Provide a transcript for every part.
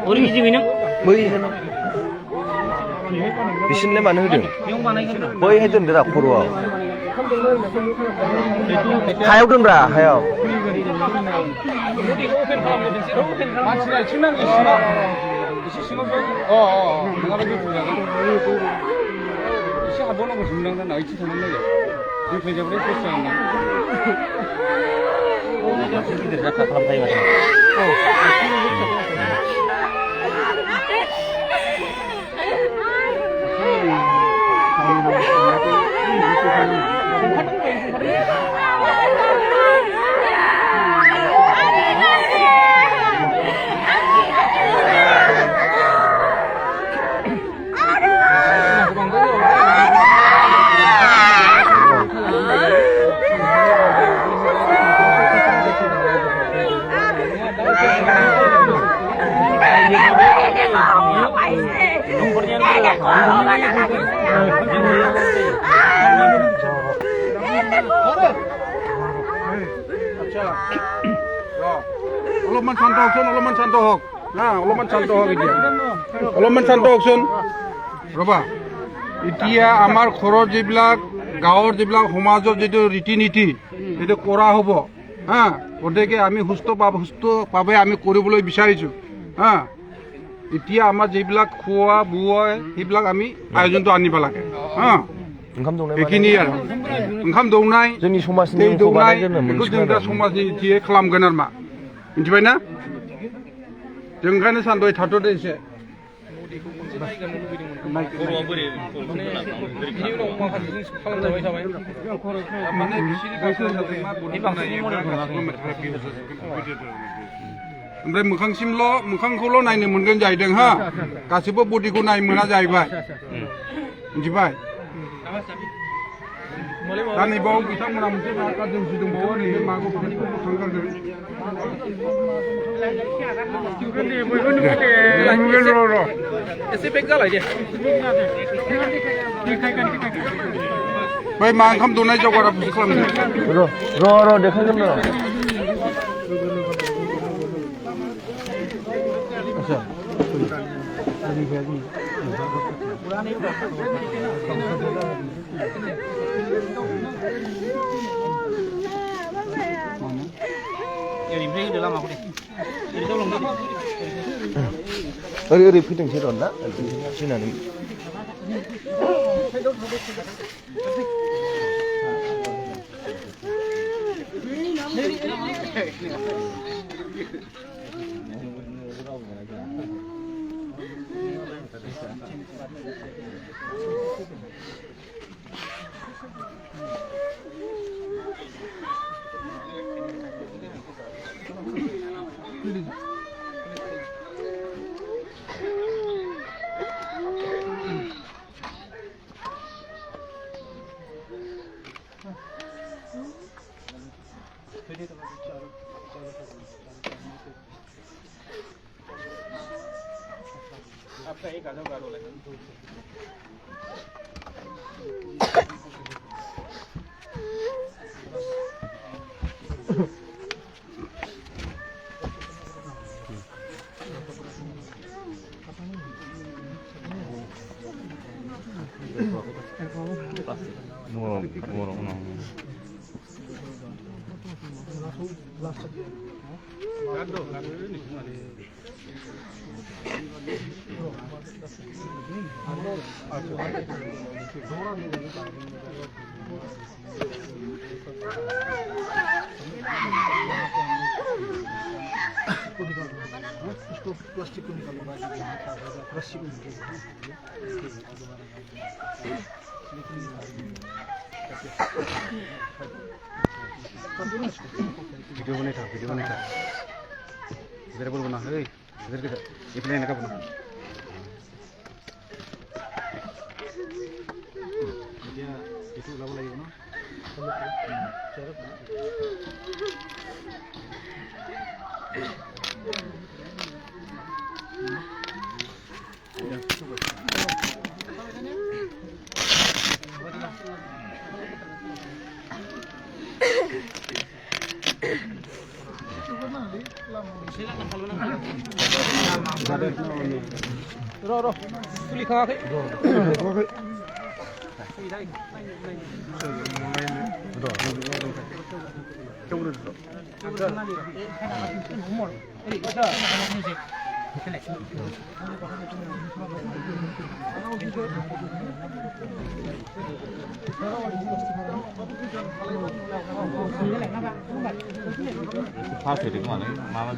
어디 집이 냐? बै बिसोरलाय मानो होदों बै दोनदोरा खर'आव हायाव दोनब्रा हायाव मानसिना एसे नांगौ सिङाव एसे सिङाव नङाबा दोनथ'जागोन एसे हाबावनांगौ सोंदां ना एसे थांनो नागिर दोनथ'जाबाथाय खस्थ' जागोन गिदिर जाथा खालामखायो माथो অলপমান শান্ত হওকচোন অলপমান শান্ত হওক হা অলপমান শান্ত হওক এতিয়া অলপমান শান্ত হওকচোন ৰ'বা এতিয়া আমাৰ ঘৰৰ যিবিলাক গাঁৱৰ যিবিলাক সমাজৰ যিটো ৰীতি নীতি সেইটো কৰা হ'ব হা গতিকে আমি সুস্থভাৱে আমি কৰিবলৈ বিচাৰিছোঁ হা এতিয়া আমাৰ যিবিলাক খোৱা বোৱা সেইবিলাক আমি আয়োজনটো আনিব লাগে হা এইখিনি আৰু ओंखाम दौनाय जोंनि समाजनि दै दौनाय बेखौ जों दा समाजनि थियै खालामगोन आरो मा मिथिबाय ना जों ओंखायनो सानद'यै थाथ'दो एसे ओमफ्राय मोखांखौल' नायनो मोनगोन जाहैदों हा गासिबो बडिखौ नायनो मोना जाहैबाय मिथिबाय दा नैबाव बिथांमोना मोनसे माबा दोंसि दंबावो नैबे मागो थांगारगोन एसे बेग जालाय दे बै मा ओंखाम दौनाय जगारा बुस्थु खालामदों र' देखायगोन र' आच्छा ओरै फैथोंसै र' ना फैनानै आपका एक आधा गाड़ो लगे इसको प्लास्टिक को निकालो रस्सी को वीडियो बने था इधर बोल बना है इधर के ये प्लेन का बना itu lagu lagi mana? Roh, tulis kau ke? Phát thì mà mà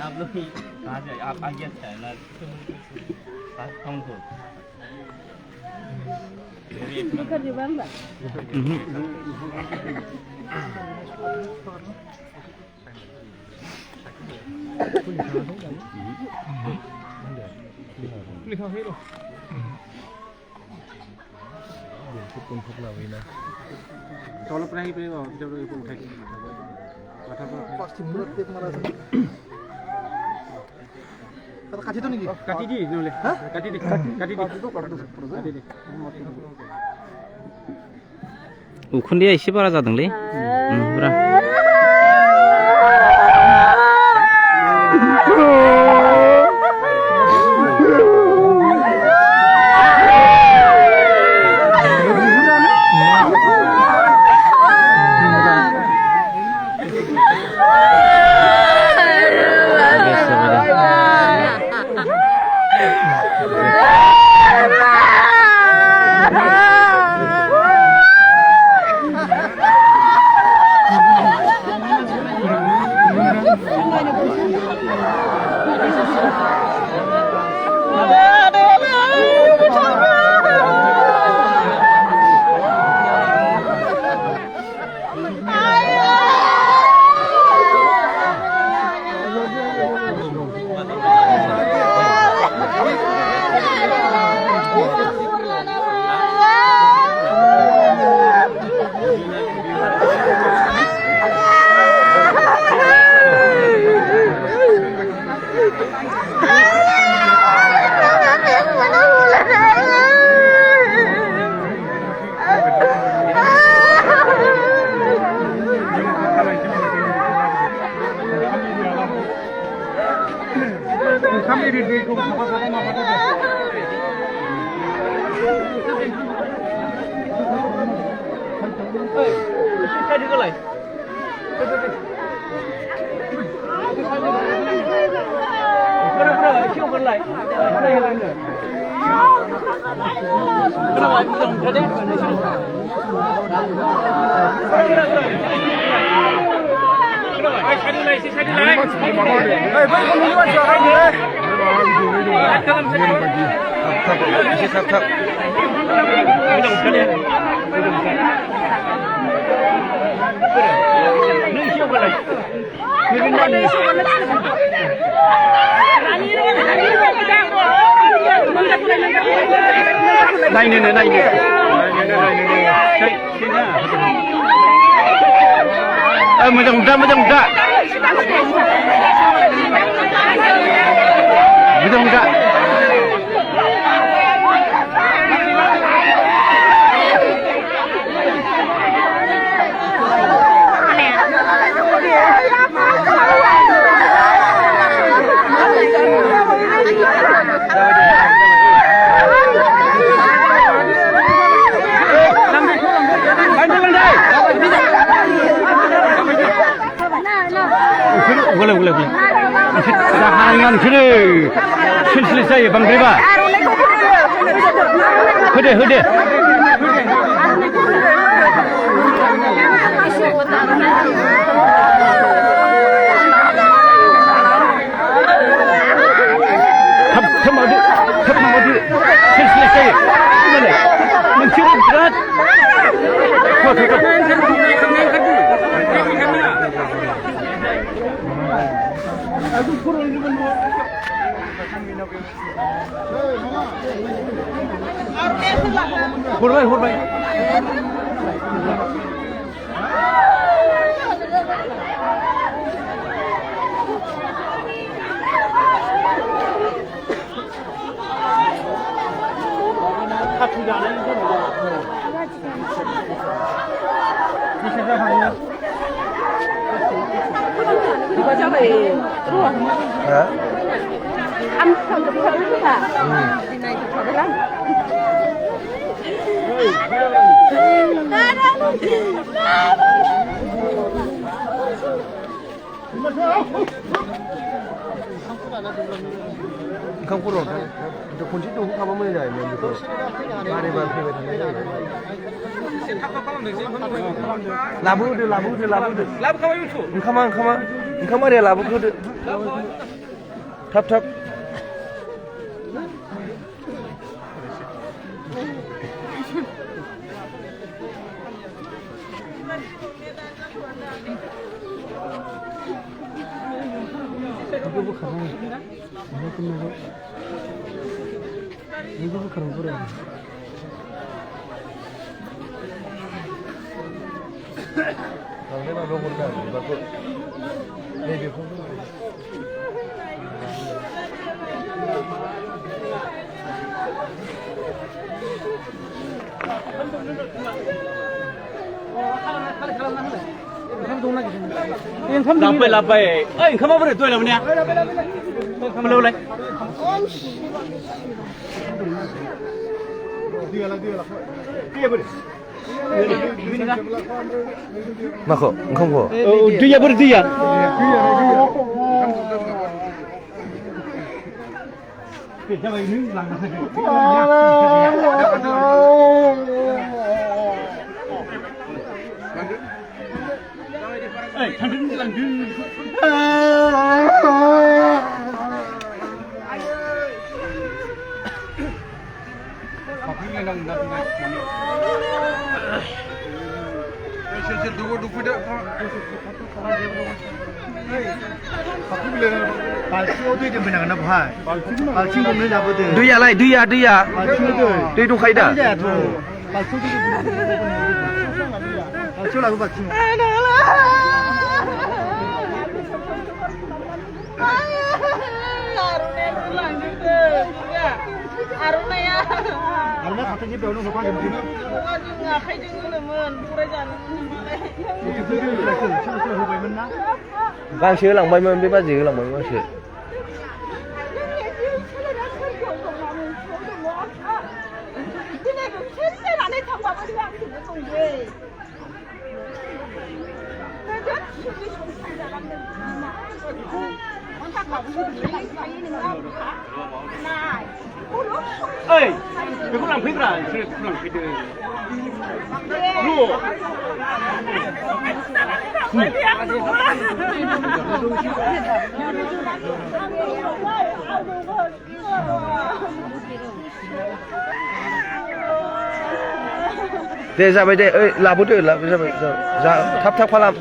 आप लोग कहाँ से आप आगे अच्छा है ना कौन को कर दे बंदा लिखा है लो चलो प्राही पे जब ये उठा के माथा पर pasti mulut dia marah. Kalau kaji itu nih, काटी दी नले हां काटी दी काटी दी उखुन्दैया एसे बारा जादोंलै बुरा Hey, Macam muda. Boleh. Jangan sini. Selesai Bang Deba. Hede. Thap mau di. Selesai. Mana? Mencuri berat. Hurbai. Có cháu phải đúng không? Ăn xong rồi đi theo đúng hả? Thì này thì khó lắm. Không có rồi. Con chít đúng không mới này mình được. Ba đi vào thì về thằng này. Labu được. Labu không yêu không ăn labu không được. Thấp. 이거 가방 이거 끝나고 이거 가방 보라 내가 너 본다 이거 내비 보고 Lapay. Kamu apa itu namanya? Kamu boleh. Dia boleh. Mako, kamu. Dia berdua. Duya. Duy đúng khay đã. Aruna katanya belum apa jam sini. Enggak kayak jeung pura jalan. Vang sữa lòng bay biết bao gì lòng bay bao sữa. Ê, mày cũng làm phết rồi, cũng làm phết rồi. Luôn. दे जाबाय दे ओइ लाबोदो जाबाय जा थाब थाब खालाम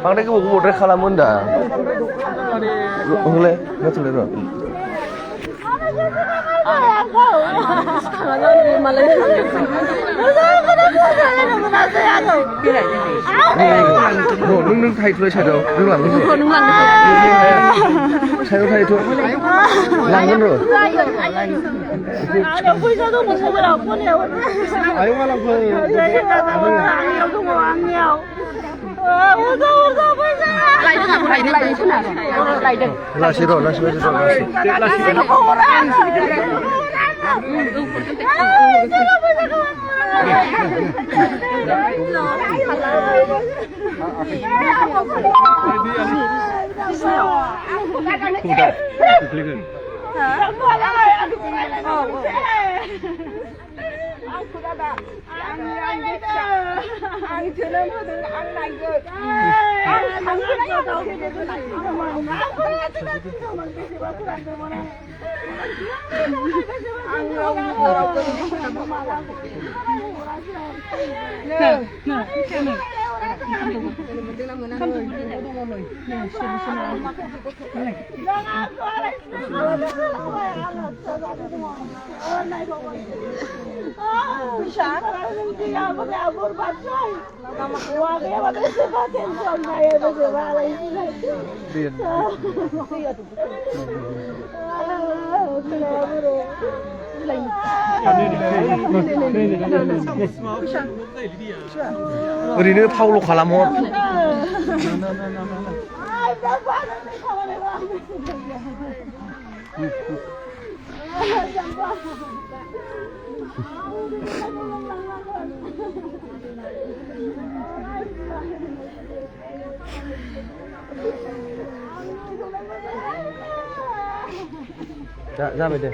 बांद्राय गोबावद्राय खालामो होनदा होलाय जाथ'लाय र' नों थाहैथ'लाय साइडआव नों लांगोन साइडआव थाहैथ' लांगोन र' फैसा도 못 먹으라 보내요. आयं लांफै आंनियाव दङ आंनियाव. 무서워서 फैसा. 라이든. लासै र' लासै र' ओरैनो फावल' खालामहर जाबाय दे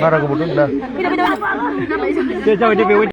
बारा गोबाव दोनला जाबाय दे बेबायदि